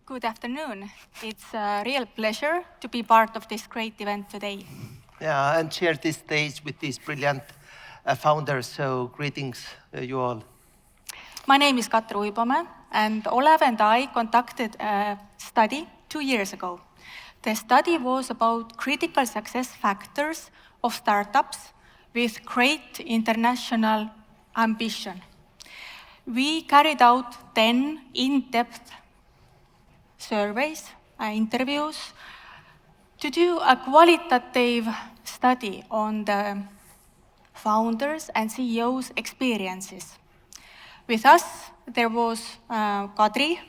Good afternoon. It's a real pleasure to be part of this great event today. Yeah, and share this stage with these brilliant founders. So greetings, you all. My name is Katre Uibomäe, and Olev and I conducted a study 2 years ago. The study was about critical success factors of startups with great international ambition. We carried out 10 in-depth surveys, interviews, to do a qualitative study on the founders' and CEOs' experiences. With us, there was Kadri,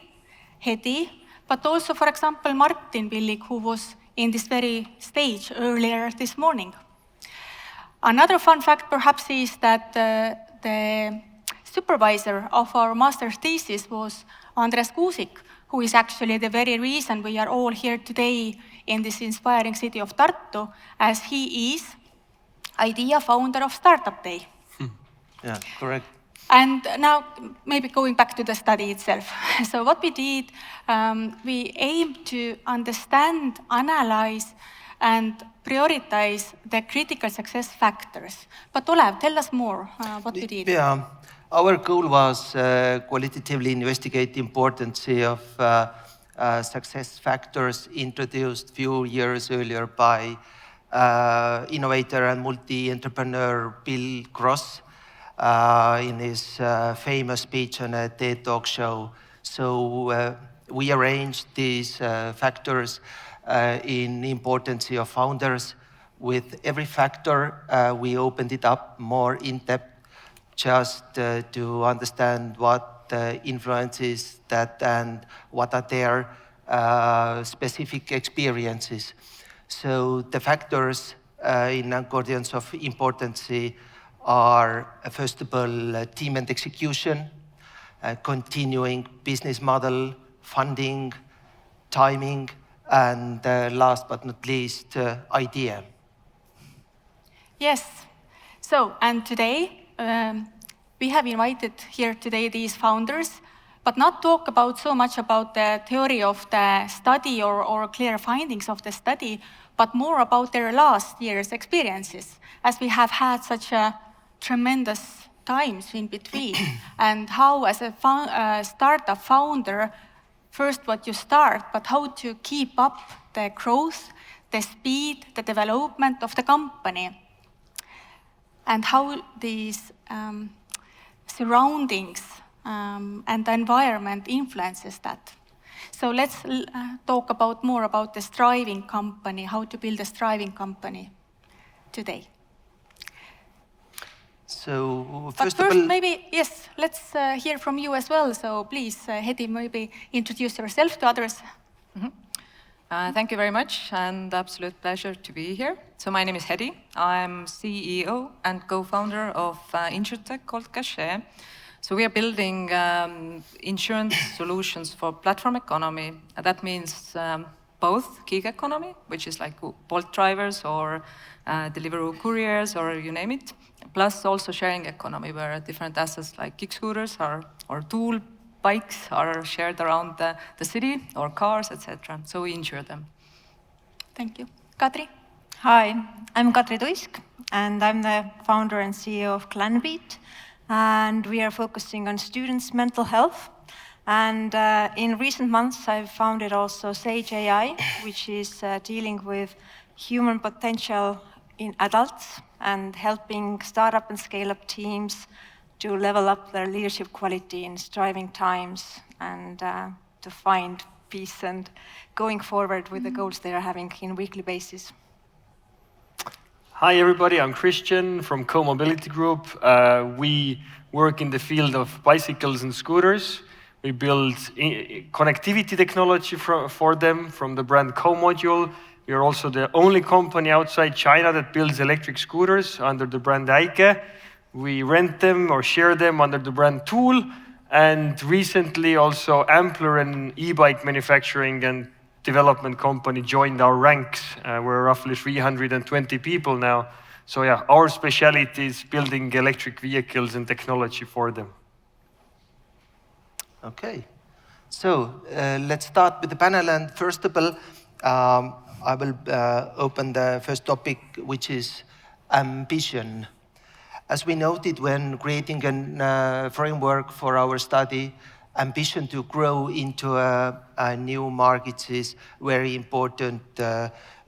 Hedi, but also, for example, Martin Villig, who was in this very stage earlier this morning. Another fun fact, perhaps, is that the supervisor of our master's thesis was Andres Kuusik, who is actually the very reason we are all here today in this inspiring city of Tartu, as he is idea founder of Startup Day. Yeah, correct. And now, maybe going back to the study itself. So what we did, we aimed to understand, analyze, and prioritize the critical success factors. But Olev, tell us more what you did. Yeah, our goal was qualitatively investigate the importance of success factors introduced few years earlier by innovator and multi-entrepreneur Bill Gross in his famous speech on a TED Talk show. So we arranged these factors in importance of founders. With every factor, we opened it up more in depth, just to understand what influences that and what are their specific experiences. So the factors in accordance of importance are, first of all, team and execution, continuing business model, funding, timing, and last but not least, idea. Yes. So, and today, we have invited here today these founders, but not talk about so much about the theory of the study or clear findings of the study, but more about their last year's experiences, as we have had such a tremendous times in between, and how as a startup founder, first what you start, but how to keep up the growth, the speed, the development of the company, and how these surroundings and the environment influences that. So let's talk about more about the thriving company, how to build a thriving company today. So first of all, maybe, yes, let's hear from you as well. So please, Hedi, maybe introduce yourself to others. Thank you very much, and absolute pleasure to be here. So my name is Hedi. I'm CEO and co-founder of insurtech called Cachet. So we are building insurance solutions for platform economy. That means both gig economy, which is like Bolt drivers or Deliveroo couriers or you name it, plus also sharing economy, where different assets like gig scooters or tool bikes are shared around the city, or cars, etc. So we insure them. Thank you. Kadri? Hi, I'm Katre Tuisk, and I'm the founder and CEO of Clanbeat. And we are focusing on students' mental health. And in recent months, I've founded also Sage AI, which is dealing with human potential in adults and helping startup and scale-up teams to level up their leadership quality in striving times and to find peace and going forward with the goals they are having in weekly basis. Hi everybody, I'm Kristjan from Co-Mobility Group. We work in the field of bicycles and scooters. We build connectivity technology for them from the brand Co-Module. We are also the only company outside China that builds electric scooters under the brand Aike. We rent them or share them under the brand Tool. And recently also Ampler, an e-bike manufacturing and development company, joined our ranks. We're roughly 320 people now. So yeah, our specialty is building electric vehicles and technology for them. Okay. So let's start with the panel, and first of all, I will open the first topic, which is ambition. As we noted when creating a framework for our study, ambition to grow into a new market is very important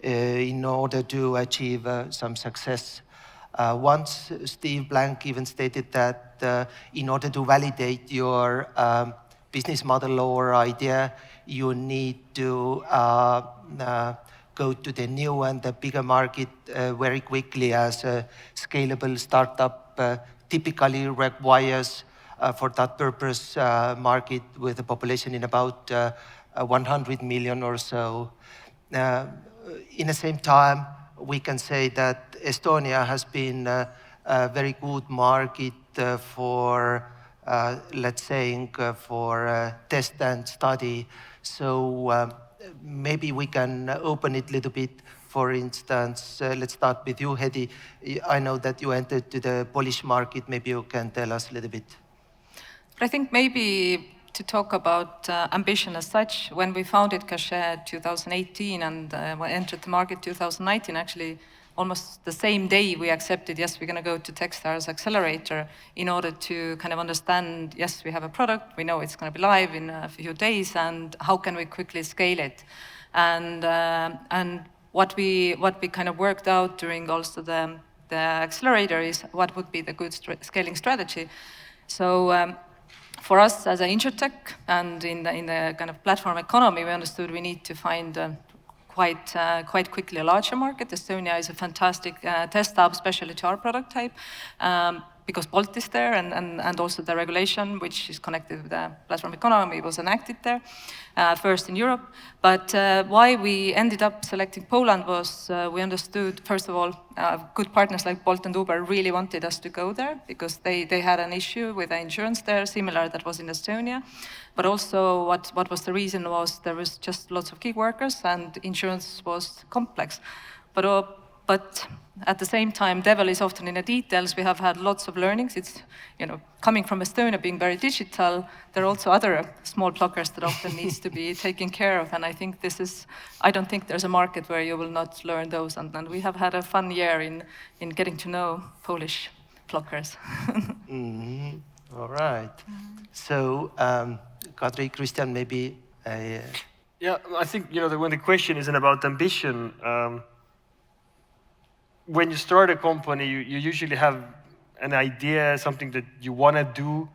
in order to achieve some success. Once Steve Blank even stated that in order to validate your business model or idea, you need to go to the new and the bigger market very quickly, as a scalable startup typically requires for that purpose market with a population in about 100 million or so. In the same time, we can say that Estonia has been a very good market for, let's say, for test and study. So maybe we can open it a little bit. For instance, let's start with you, Hedi. I know that you entered to the Polish market. Maybe you can tell us a little bit. I think maybe to talk about ambition as such, when we founded Cachet 2018 and entered the market 2019, actually almost the same day we accepted, yes, we're going to go to Techstars Accelerator in order to kind of understand, yes, we have a product, we know it's going to be live in a few days, and how can we quickly scale it? And what we kind of worked out during also the accelerator is what would be the good scaling strategy. So for us as an insurtech and in the kind of platform economy, we understood we need to find quite quickly a larger market. Estonia is a fantastic test hub, especially to our product type, because Bolt is there, and also the regulation, which is connected with the platform economy, was enacted there, first in Europe. But why we ended up selecting Poland was we understood, first of all, good partners like Bolt and Uber really wanted us to go there because they had an issue with the insurance there, similar that was in Estonia. But also what was the reason was there was just lots of gig workers and insurance was complex. But at the same time, devil is often in the details. We have had lots of learnings. It's, coming from Estonia, being very digital, there are also other small blockers that often needs to be taken care of. And I think I don't think there's a market where you will not learn those. And we have had a fun year in getting to know Polish blockers. Mm-hmm. All right. So, Kadri, Kristjan, maybe. Yeah, I think, when the question isn't about ambition, when you start a company, you usually have an idea, something that you want to do,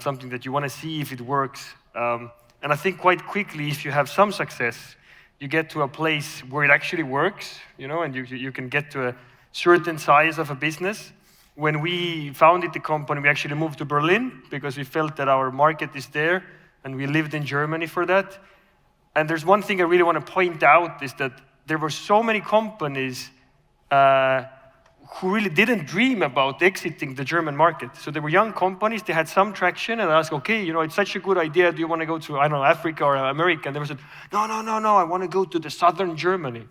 something that you want to see if it works. And I think quite quickly, if you have some success, you get to a place where it actually works, and you can get to a certain size of a business. When we founded the company, we actually moved to Berlin because we felt that our market is there, and we lived in Germany for that. And there's one thing I really want to point out is that there were so many companies who really didn't dream about exiting the German market. So they were young companies, they had some traction, and I asked, okay, it's such a good idea, do you want to go to, I don't know, Africa or America? And they said, no, I want to go to the southern Germany.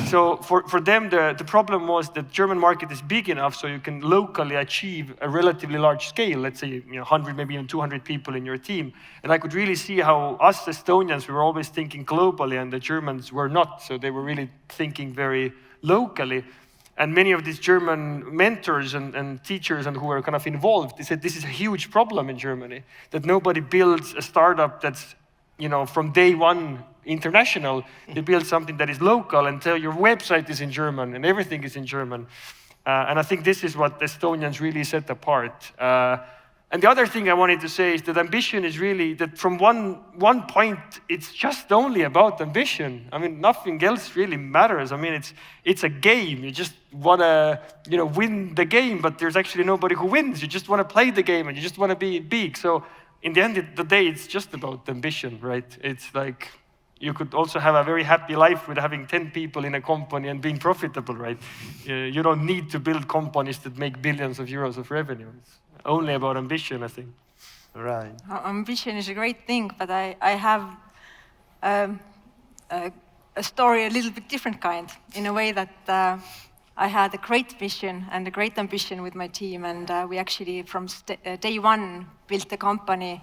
So for them, the problem was that German market is big enough so you can locally achieve a relatively large scale, let's say 100, maybe even 200 people in your team. And I could really see how us Estonians, we were always thinking globally, and the Germans were not. So they were really thinking very locally. And many of these German mentors and teachers and who were kind of involved, they said this is a huge problem in Germany, that nobody builds a startup that's, from day one international. They build something that is local and tell your website is in German and everything is in German. And I think this is what Estonians really set apart. And the other thing I wanted to say is that ambition is really that from one point, it's just only about ambition. I mean, nothing else really matters. I mean, it's a game. You just want to, win the game, but there's actually nobody who wins. You just want to play the game and you just want to be big. So in the end of the day, it's just about ambition, right? It's like you could also have a very happy life with having 10 people in a company and being profitable, right? You don't need to build companies that make billions of euros of revenue. It's only about ambition, I think. Right. Ambition is a great thing, but I have a story a little bit different kind, in a way that I had a great vision and a great ambition with my team, and we actually from day one built the company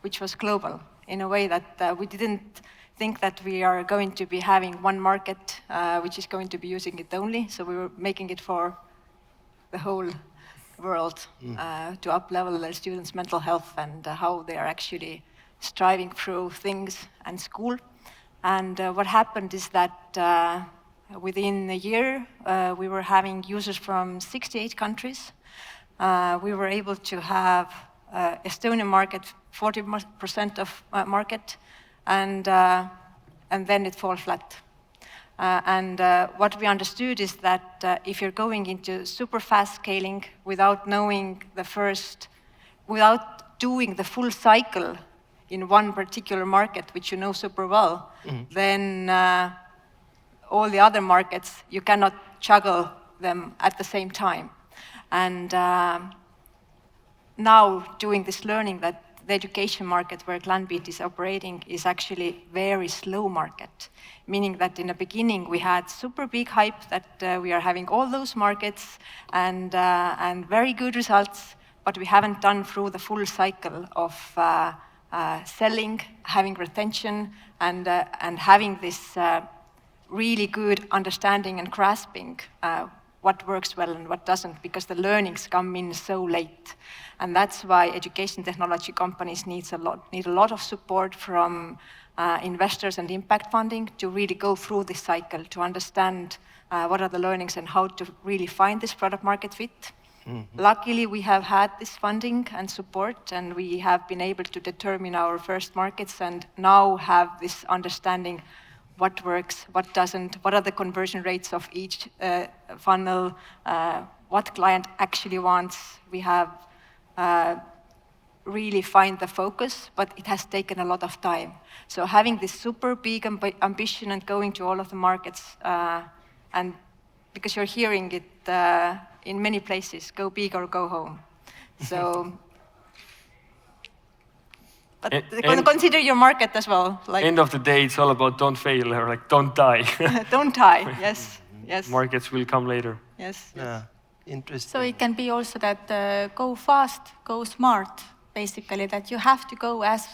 which was global, in a way that we didn't think that we are going to be having one market which is going to be using it only. So we were making it for the whole world to up-level the students' mental health and how they are actually striving through things and school. And what happened is that within a year, we were having users from 68 countries. We were able to have Estonian market, 40% of market, and then it fall flat. And what we understood is that if you're going into super fast scaling without knowing without doing the full cycle in one particular market, which you know super well, then all the other markets, you cannot juggle them at the same time. And now doing this learning that the education market where Clanbeat is operating is actually very slow market, meaning that in the beginning we had super big hype that we are having all those markets and very good results, but we haven't done through the full cycle of selling, having retention, and having this really good understanding and grasping what works well and what doesn't, because the learnings come in so late. And that's why education technology companies need a lot of support from investors and impact funding to really go through this cycle, to understand what are the learnings and how to really find this product market fit. Luckily, we have had this funding and support, and we have been able to determine our first markets and now have this understanding what works, what doesn't, what are the conversion rates of each funnel, what client actually wants. We have really find the focus, but it has taken a lot of time. So having this super big ambition and going to all of the markets, and because you're hearing it in many places, go big or go home. So, but consider your market as well. Like, end of the day, it's all about don't fail or like don't die. Don't die. Yes, yes. Markets will come later. Yes. Yeah, interesting. So it can be also that go fast, go smart, basically, that you have to go as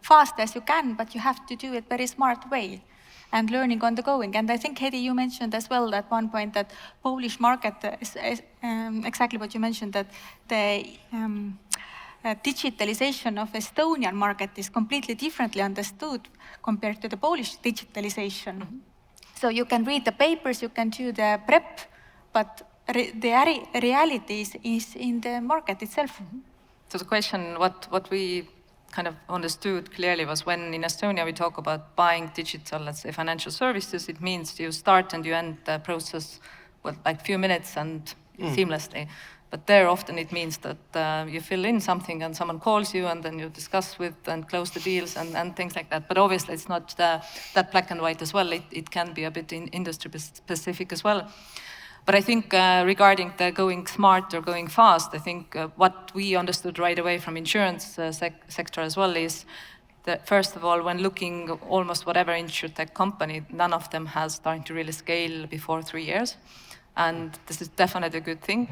fast as you can, but you have to do it very smart way and learning on the going. And I think, Hedi, you mentioned as well at one point that Polish market is exactly what you mentioned, that the digitalization of Estonian market is completely differently understood compared to the Polish digitalization. So you can read the papers, you can do the prep, but the reality is in the market itself. So the question, what we kind of understood clearly was when in Estonia we talk about buying digital, let's say, financial services, it means you start and you end the process with like few minutes and seamlessly. But there often it means that you fill in something and someone calls you and then you discuss with and close the deals and things like that. But obviously it's not that black and white as well. It can be a bit industry specific as well. But I think regarding the going smart or going fast, I think what we understood right away from insurance sector as well is that first of all, when looking almost whatever insurtech company, none of them has started to really scale before 3 years. And this is definitely a good thing.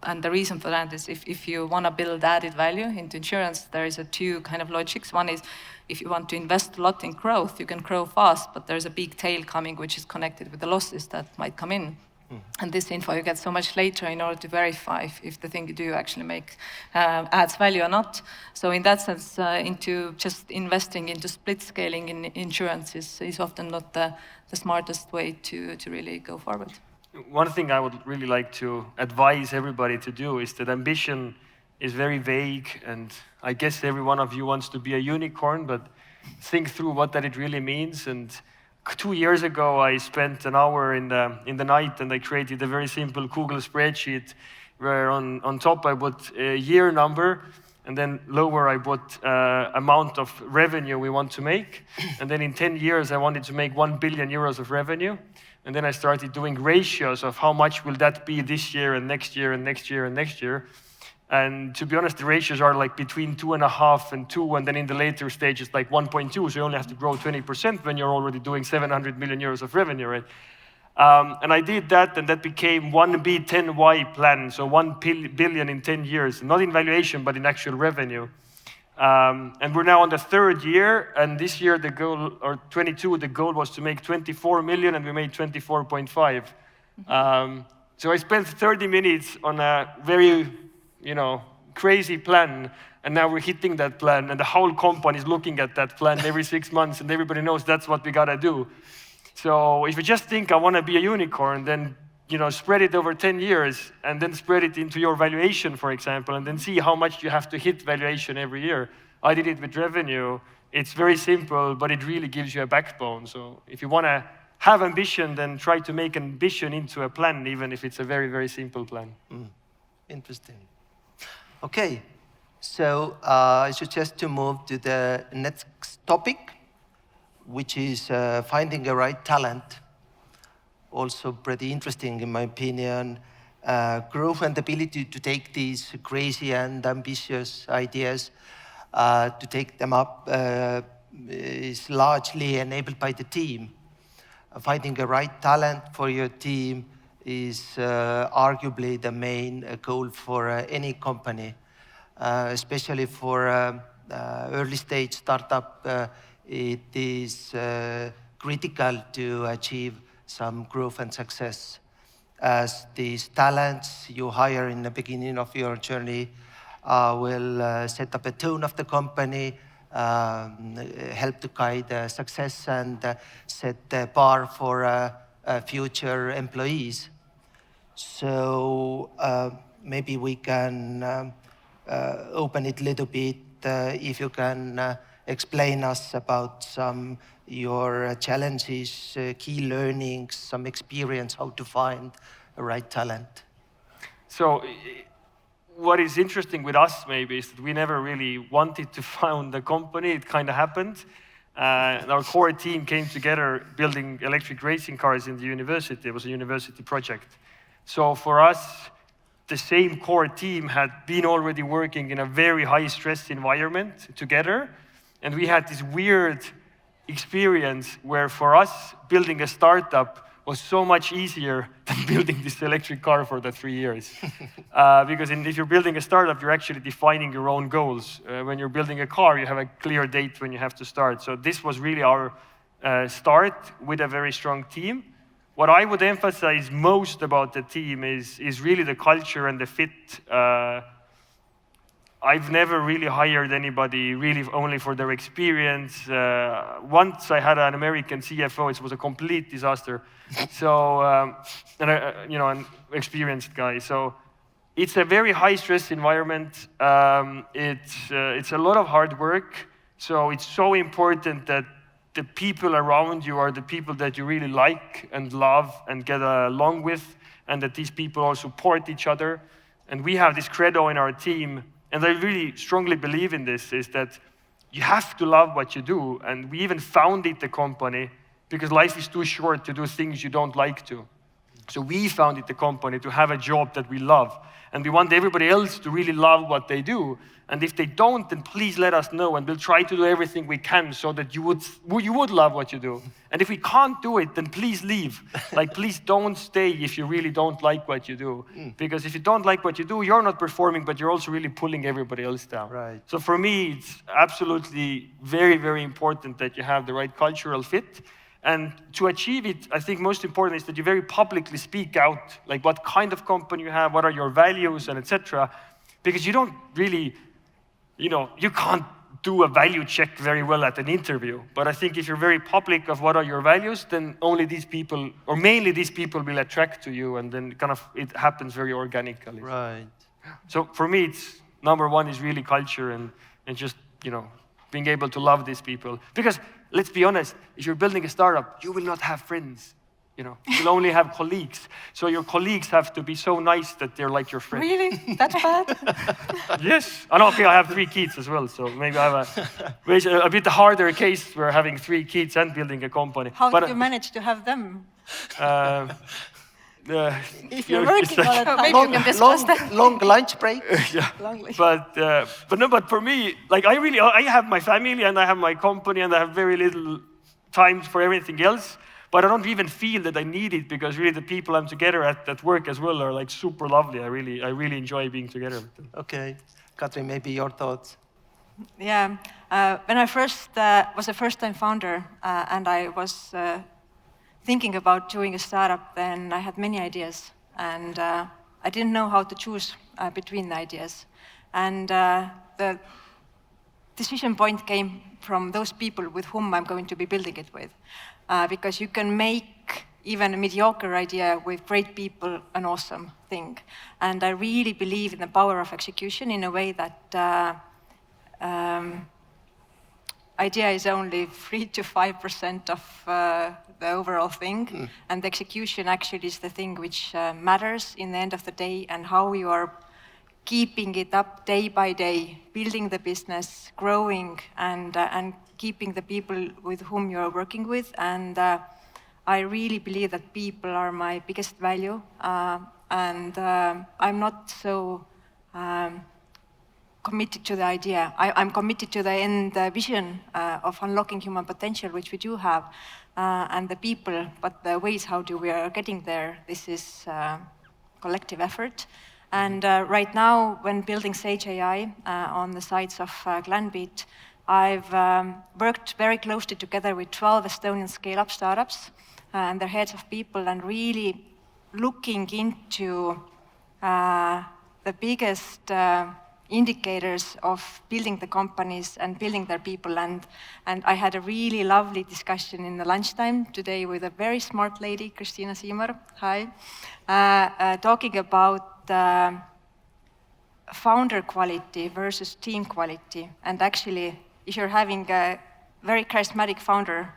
And the reason for that is if you want to build added value into insurance, there is two kind of logics. One is if you want to invest a lot in growth, you can grow fast, but there's a big tail coming which is connected with the losses that might come in. And this info you get so much later in order to verify if the thing you do actually make adds value or not. So in that sense, into just investing into split scaling in insurance is often not the smartest way to really go forward. One thing I would really like to advise everybody to do is that ambition is very vague, and I guess every one of you wants to be a unicorn, but think through what that it really means. And 2 years ago, I spent an hour in the night and I created a very simple Google spreadsheet where on top I put a year number, and then lower I put amount of revenue we want to make. And then in 10 years, I wanted to make 1 billion euros of revenue. And then I started doing ratios of how much will that be this year and next year and next year and next year. And to be honest, the ratios are like between 2.5 and 2, and then in the later stages, like 1.2. So you only have to grow 20% when you're already doing 700 million euros of revenue, right? And I did that, and that became 1B10Y plan. So 1 billion in 10 years, not in valuation, but in actual revenue. And we're now on the 3rd year, and this year the goal, or 22, the goal was to make 24 million, and we made 24.5. So I spent 30 minutes on a very, crazy plan, and now we're hitting that plan, and the whole company is looking at that plan every 6 months, and everybody knows that's what we gotta do. So if you just think I want to be a unicorn, then spread it over 10 years, and then spread it into your valuation, for example, and then see how much you have to hit valuation every year. I did it with revenue. It's very simple, but it really gives you a backbone. So if you want to have ambition, then try to make ambition into a plan, even if it's a very, very simple plan. Interesting. Okay, so I suggest to move to the next topic, which is finding the right talent. Also pretty interesting, in my opinion. Growth and ability to take these crazy and ambitious ideas, to take them up, is largely enabled by the team. Finding the right talent for your team is arguably the main goal for any company, especially for early stage startup. It is critical to achieve some growth and success, as these talents you hire in the beginning of your journey will set up a tone of the company, help to guide success, and set the bar for future employees. So maybe we can open it a little bit, if you can explain us about some your challenges, key learnings, some experience, how to find the right talent. So what is interesting with us maybe is that we never really wanted to found the company. It kind of happened. Our core team came together building electric racing cars in the university. It was a university project. So for us, the same core team had been already working in a very high stress environment together. And we had this weird experience where for us, building a startup was so much easier than building this electric car for the 3 years. Because if you're building a startup, you're actually defining your own goals. When you're building a car, you have a clear date when you have to start. So this was really our start with a very strong team. What I would emphasize most about the team is really the culture and the fit. I've never really hired anybody really only for their experience. Once I had an American CFO, it was a complete disaster. So, an experienced guy. So it's a very high stress environment. It's a lot of hard work. So it's so important that the people around you are the people that you really like and love and get along with, and that these people all support each other. And we have this credo in our team, and I really strongly believe in this, is that you have to love what you do. And we even founded the company because life is too short to do things you don't like to. So we founded the company to have a job that we love. And we want everybody else to really love what they do. And if they don't, then please let us know, and we'll try to do everything we can so that you would love what you do. And if we can't do it, then please leave. Please don't stay if you really don't like what you do. Because if you don't like what you do, you're not performing, but you're also really pulling everybody else down. Right. So for me, it's absolutely very, very important that you have the right cultural fit. And to achieve it, I think most important is that you very publicly speak out, like what kind of company you have, what are your values, and etc. Because you don't really, you can't do a value check very well at an interview. But I think if you're very public of what are your values, then only these people, or mainly these people, will attract to you, and then it happens very organically. Right. So for me, it's number one is really culture and just, being able to love these people. Because let's be honest, if you're building a startup, you will not have friends. You'll only have colleagues. So your colleagues have to be so nice that they're like your friends. Really? That's bad? Yes. And okay, I have 3 kids as well, so maybe I have a bit harder case for having 3 kids and building a company. How did you manage to have them? If you're working all the time. Maybe you can discuss that. Long lunch break. Yeah. Lonely. But for me, I have my family and I have my company and I have very little time for everything else. But I don't even feel that I need it, because really the people I'm together at work as well are super lovely. I really enjoy being together with them. Okay, Katre, maybe your thoughts. Yeah, when I was a first-time founder and I was thinking about doing a startup, then I had many ideas, and I didn't know how to choose between the ideas. And the decision point came from those people with whom I'm going to be building it with, because you can make even a mediocre idea with great people an awesome thing. And I really believe in the power of execution in a way that idea is only 3 to 5% of the overall thing, and the execution actually is the thing which matters in the end of the day, and how you are keeping it up day by day, building the business, growing, and keeping the people with whom you are working with. And I really believe that people are my biggest value, and I'm not so committed to the idea. I'm committed to the end vision of unlocking human potential, which we do have, and the people, but the ways how we are getting there, this is collective effort. And right now, when building Sage AI on the sides of Clanbeat, I've worked very closely together with 12 Estonian scale-up startups and their heads of people, and really looking into the biggest indicators of building the companies and building their people. And I had a really lovely discussion in the lunchtime today with a very smart lady, Kristina Siimar, hi, talking about founder quality versus team quality. And actually, if you're having a very charismatic founder,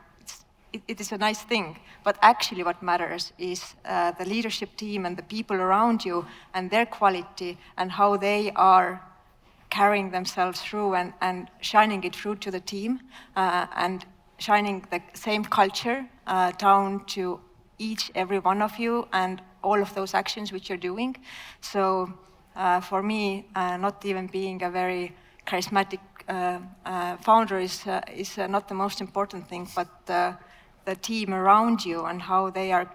it is a nice thing. But actually what matters is the leadership team and the people around you and their quality and how they are carrying themselves through and shining it through to the team and shining the same culture down to every one of you and all of those actions which you're doing. So for me, not even being a very charismatic founder is not the most important thing, but the team around you and how they are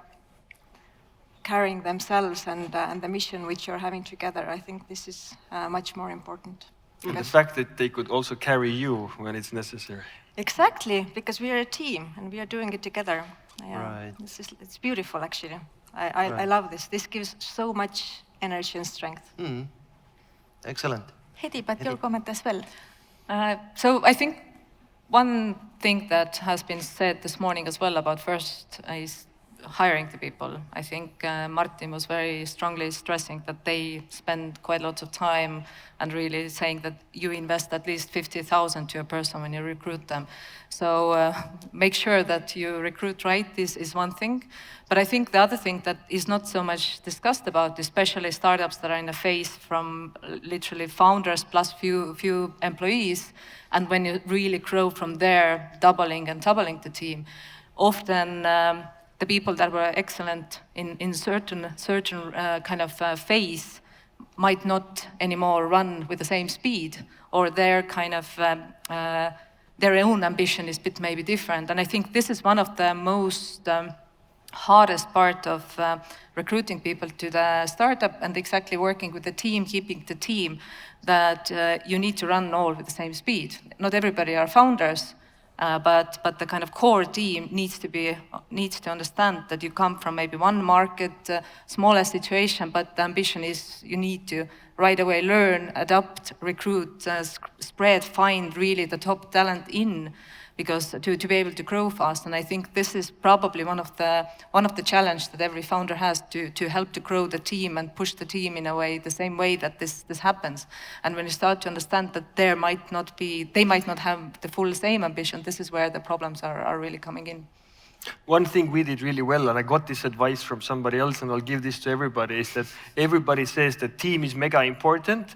carrying themselves and the mission which you're having together. I think this is much more important. And the fact that they could also carry you when it's necessary. Exactly, because we are a team and we are doing it together. Yeah. Right. It's beautiful, actually. I love this. This gives so much energy and strength. Excellent. Hedi, but your comment as well. So I think one thing that has been said this morning as well about first is hiring the people. I think Martin was very strongly stressing that they spend quite lots of time and really saying that you invest at least 50,000 to a person when you recruit them. So make sure that you recruit right is one thing. But I think the other thing that is not so much discussed about, especially startups that are in a phase from literally founders plus few employees, and when you really grow from there, doubling and doubling the team, often the people that were excellent in certain kind of phase might not anymore run with the same speed, or their kind of their own ambition is a bit maybe different. And I think this is one of the most hardest part of recruiting people to the startup and exactly working with the team, keeping the team, that you need to run all with the same speed. Not everybody are founders, but the kind of core team needs to understand that you come from maybe one market, smaller situation, but the ambition is you need to right away learn, adapt, recruit, spread, find really the top talent in, because to be able to grow fast. And I think this is probably one of the challenge that every founder has to help to grow the team and push the team in a way, the same way that this happens. And when you start to understand that they might not have the full same ambition, this is where the problems are really coming in. One thing we did really well, and I got this advice from somebody else, and I'll give this to everybody, is that everybody says the team is mega important,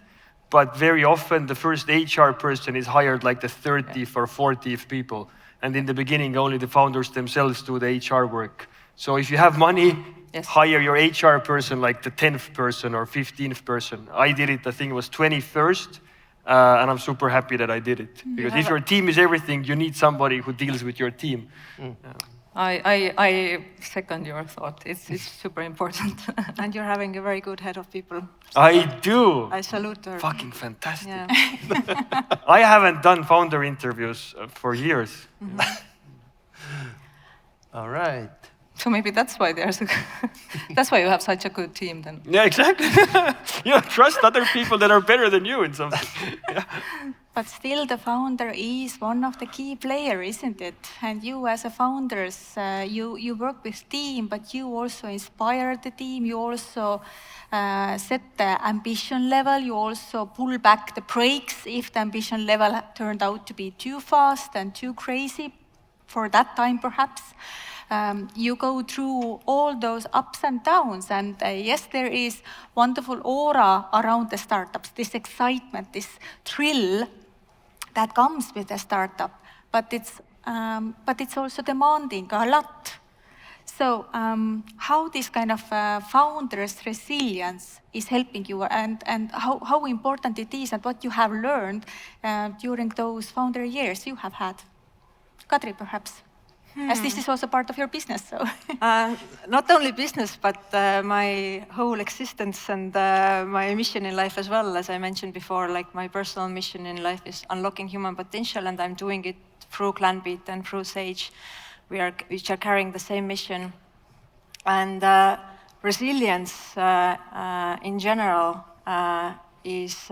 but very often the first HR person is hired like the 30th or 40th people. And in the beginning, only the founders themselves do the HR work. So if you have money, yes, hire your HR person like the 10th person or 15th person. I did it, I think it was 21st, and I'm super happy that I did it. Because if your team is everything, you need somebody who deals with your team. I second your thought. It's super important. And you're having a very good head of people. I do. I salute her. Fucking fantastic. Yeah. I haven't done founder interviews for years. All right. So maybe that's why there's that's why you have such a good team then. Yeah, exactly. Trust other people that are better than you in something. Yeah. But still, the founder is one of the key players, isn't it? And you, as a founders, you work with team, but you also inspire the team. You also set the ambition level. You also pull back the brakes if the ambition level turned out to be too fast and too crazy for that time, perhaps. You go through all those ups and downs, and yes, there is wonderful aura around the startups, this excitement, this thrill that comes with a startup, but it's also demanding a lot. So how this kind of founders' resilience is helping you, and how important it is, and what you have learned during those founder years you have had. Kadri, perhaps, as this is also part of your business. So. Not only business, but my whole existence and my mission in life as well. As I mentioned before, like my personal mission in life is unlocking human potential, and I'm doing it through Clanbeat and through Sage, which are carrying the same mission. And resilience in general is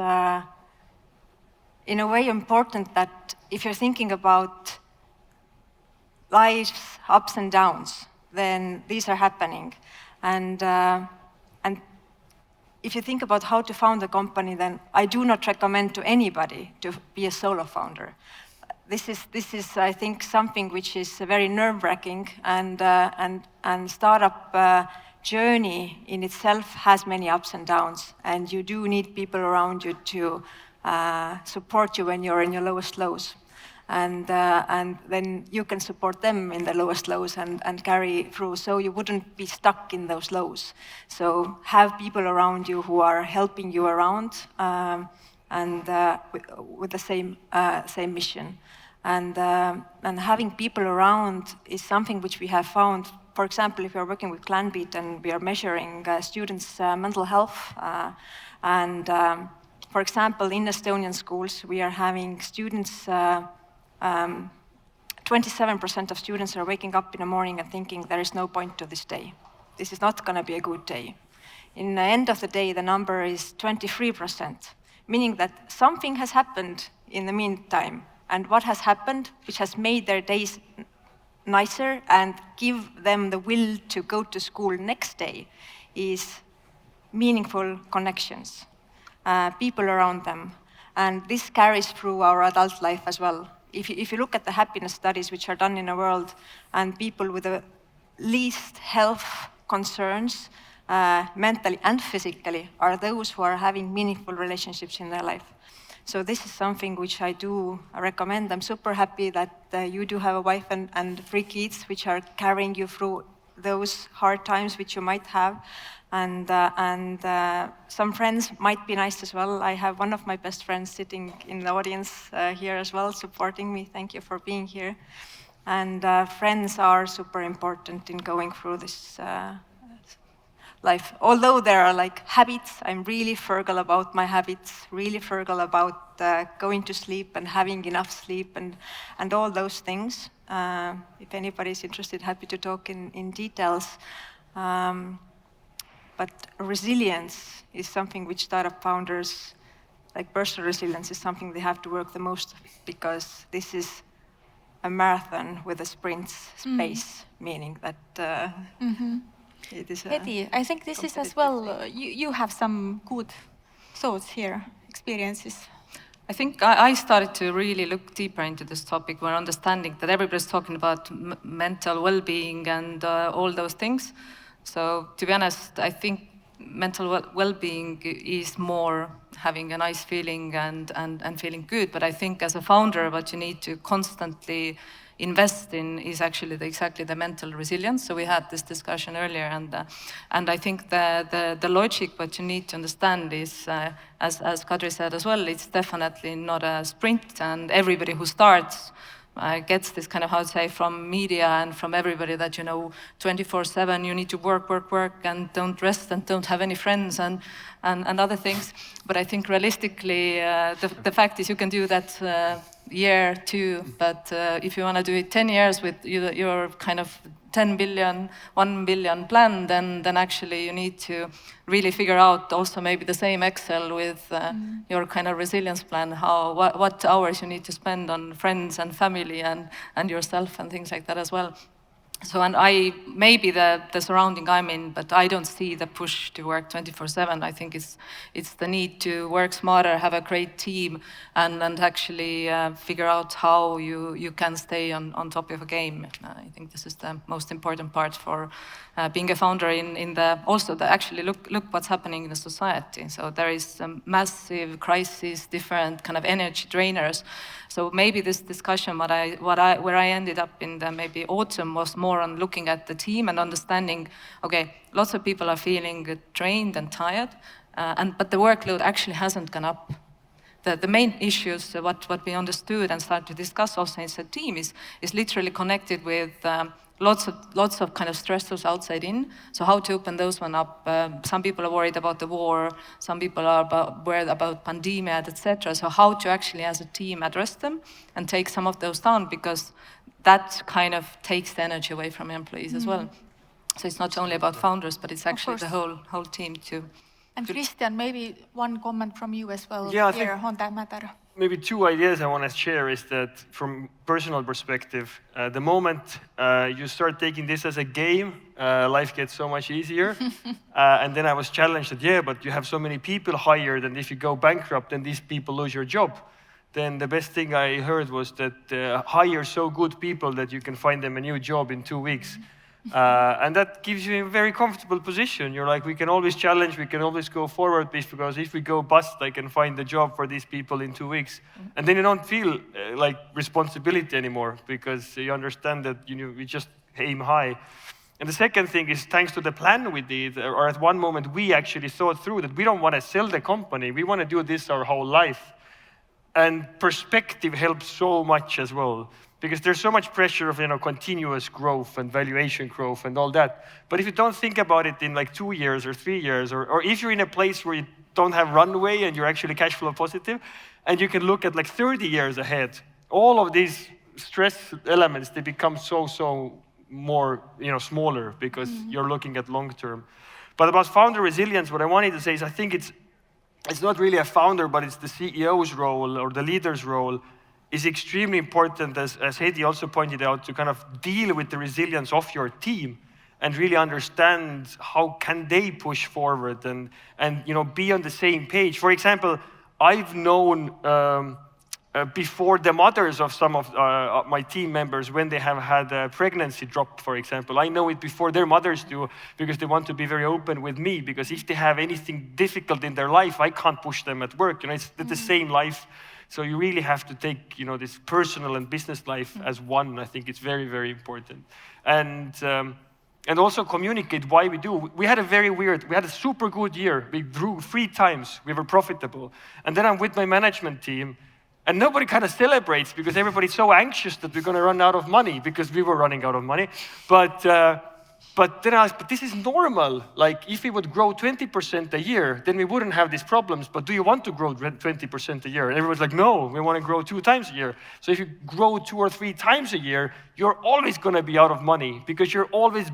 in a way important, that if you're thinking about life's ups and downs, then these are happening. And if you think about how to found a company, then I do not recommend to anybody to be a solo founder. This is I think, something which is very nerve-wracking, and startup journey in itself has many ups and downs, and you do need people around you to support you when you're in your lowest lows. And then you can support them in the lowest lows and carry through, so you wouldn't be stuck in those lows. So have people around you who are helping you around, and with the same mission. And having people around is something which we have found. For example, if we are working with Clanbeat and we are measuring students' mental health, for example, in Estonian schools, we are having students. 27% of students are waking up in the morning and thinking there is no point to this day. This is not going to be a good day. In the end of the day, the number is 23%, meaning that something has happened in the meantime. And what has happened, which has made their days nicer and give them the will to go to school next day, is meaningful connections, people around them. And this carries through our adult life as well. If you look at the happiness studies which are done in the world, and people with the least health concerns, mentally and physically, are those who are having meaningful relationships in their life. So this is something which I do recommend. I'm super happy that you do have a wife and 3 kids which are carrying you through those hard times which you might have. And some friends might be nice as well. I have one of my best friends sitting in the audience here as well, supporting me. Thank you for being here. And friends are super important in going through this life. Although there are like habits, I'm really frugal about my habits, really frugal about going to sleep and having enough sleep and all those things. If anybody's interested, happy to talk in details. But resilience is something which startup founders, like personal resilience, is something they have to work the most, because this is a marathon with a sprint space, meaning that it is Hedi, I think this is as well, you have some good thoughts here, experiences. I think I started to really look deeper into this topic when understanding that everybody's talking about mental well-being and all those things. So to be honest, I think mental well-being is more having a nice feeling and feeling good. But I think as a founder, what you need to constantly invest in is actually exactly the mental resilience. So we had this discussion earlier, and I think the logic what you need to understand is, as Kadri said as well, it's definitely not a sprint, and everybody who starts gets this kind of, how to say, from media and from everybody that, 24/7 you need to work, and don't rest and don't have any friends and other things. But I think realistically, the fact is you can do that year, 2, but if you want to do it 10 years with your kind of 10 billion, 1 billion plan, then actually you need to really figure out also maybe the same Excel with your kind of resilience plan, what hours you need to spend on friends and family and yourself and things like that as well. So, and maybe the surrounding I'm in, but I don't see the push to work 24/7. I think it's the need to work smarter, have a great team, and actually figure out how you can stay on top of a game. I think this is the most important part for being a founder actually look what's happening in the society. So there is a massive crisis, different kind of energy drainers. So maybe this discussion, where I ended up in the maybe autumn, was more on looking at the team and understanding, okay, lots of people are feeling drained and tired, but the workload actually hasn't gone up. The main issues, what we understood and started to discuss also in the team is literally connected with lots of kind of stressors outside in. So how to open those one up? Some people are worried about the war. Some people are worried about pandemic, etc. So how to actually, as a team, address them and take some of those down, because that kind of takes the energy away from employees as well. So it's not only about founders, but it's actually the whole team too. And Kristjan, maybe one comment from you as well here on that matter. Maybe 2 ideas I want to share is that from personal perspective, the moment you start taking this as a game, life gets so much easier. And then I was challenged that, but you have so many people hired, and if you go bankrupt, then these people lose your job. Then the best thing I heard was that hire so good people that you can find them a new job in 2 weeks. And that gives you a very comfortable position. You're like, we can always challenge, we can always go forward, because if we go bust, I can find a job for these people in 2 weeks. And then you don't feel like responsibility anymore, because you understand that we just aim high. And the second thing is, thanks to the plan we did, or at one moment we actually thought through that we don't want to sell the company, we want to do this our whole life. And perspective helps so much as well, because there's so much pressure of continuous growth and valuation growth and all that. But if you don't think about it in like 2 years or 3 years, or if you're in a place where you don't have runway and you're actually cash flow positive, and you can look at like 30 years ahead, all of these stress elements, they become so more smaller, because you're looking at long term. But about founder resilience, what I wanted to say is, I think it's not really a founder, but it's the CEO's role or the leader's role is extremely important, as Hedi also pointed out, to kind of deal with the resilience of your team and really understand how can they push forward and be on the same page. For example, I've known before the mothers of some of my team members, when they have had a pregnancy drop, for example. I know it before their mothers do, because they want to be very open with me, because if they have anything difficult in their life, I can't push them at work. It's the same life. So you really have to take, this personal and business life as one. I think it's very, very important. And also communicate why we do. We had a super good year. We grew 3 times. We were profitable. And then I'm with my management team, and nobody kind of celebrates, because everybody's so anxious that we're going to run out of money, because we were running out of money. But then I asked, but this is normal. Like, if we would grow 20% a year, then we wouldn't have these problems. But do you want to grow 20% a year? And everyone's like, no, we want to grow 2 times a year. So if you grow 2 or 3 times a year, you're always going to be out of money, because you're always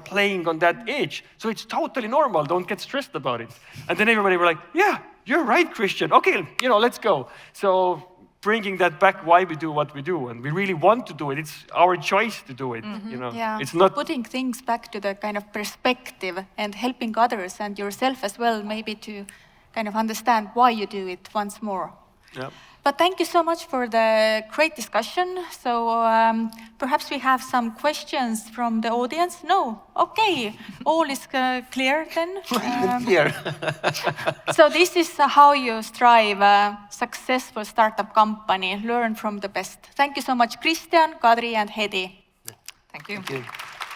playing on that edge. So it's totally normal. Don't get stressed about it. And then everybody were like, yeah, you're right, Kristjan. Okay, let's go. So bringing that back, why we do what we do, and we really want to do it. It's our choice to do it. Yeah. It's not putting things back to the kind of perspective and helping others and yourself as well, maybe to kind of understand why you do it once more. Yeah. But thank you so much for the great discussion. So perhaps we have some questions from the audience. No? Okay. All is clear then. Clear. So this is how you strive a successful startup company. Learn from the best. Thank you so much, Kristjan, Kadri, and Hedi. Thank you. Thank you.